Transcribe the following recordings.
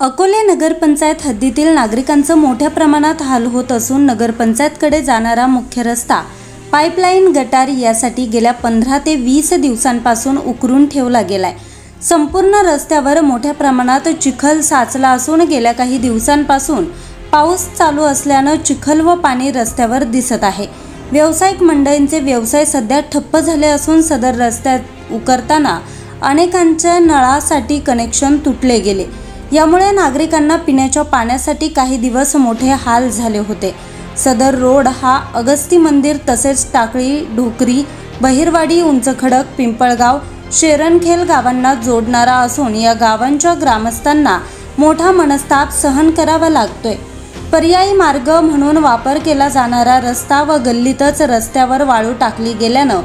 अकोले नगरपंचायत हद्दीतील नागरिकांचं मोठ्या प्रमाणात हाल होत असून नगरपंचायतकडे जाणारा मुख्य रस्ता, पाईपलाईन, गटार यासाठी गेल्या 15 ते 20 दिवसांपासून उकरून ठेवला गेलाय। संपूर्ण रस्त्यावर मोठ्या प्रमाणात चिखल साचला असून गेल्या काही दिवसांपासून पाऊस चालू असल्याने चिखल व पाणी रस्त्यावर दिसत आहे। व्यावसायिक मंडळींचे व्यवसाय सध्या ठप्प झाले असून सदर रस्त्यात उकरताना अनेकांच्या नळासाठी कनेक्शन तुटले गेले। यामुळे नागरिकांना पिण्याच्या पाण्यासाठी काही दिवस मोठे हाल झाले होते। सदर रोड हा अगस्ती मंदिर तसेच टाकळी, ढोकरी, बहिरवाडी, उंचखडक, पिंपळगाव, शेरणखेल गावांना जोडणारा असून या गावांच्या ग्रामस्थांना मोठा मनस्ताप सहन करावा लागतोय। पर्यायी मार्ग म्हणून वापर केला जाणारा रस्ता व गल्लीतच रस्त्यावर वाळू टाकली गेल्यानं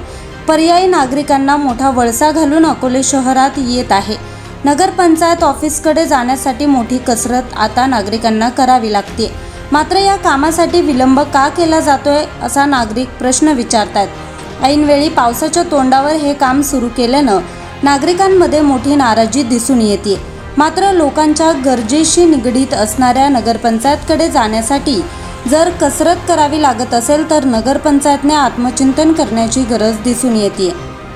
पर्यायी नागरिकांना मोठा वळसा घालून अकोले शहरात येत आहे। नगरपंचायत ऑफिसकडे जाण्यासाठी मोठी कसरत आता नागरिकांना करावी लागते। मात्र या कामासाठी विलंब का केला जातोय असा नागरिक प्रश्न विचारतात। ऐनवेळी पावसाच्या तोंडावर हे काम सुरू केल्यानं नागरिकांमध्ये मोठी नाराजी दिसून येते। मात्र लोकांच्या गरजेशी निगडीत असणाऱ्या नगरपंचायतकडे जाण्यासाठी जर कसरत करावी लागत असेल तर नगरपंचायतने आत्मचिंतन करण्याची गरज दिसून येते।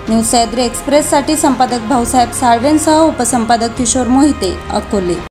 न्यूज सह्याद्री एक्सप्रेससाठी संपादक भाऊसाहेब साळवेंसह उपसंपादक किशोर मोहिते, अकोले।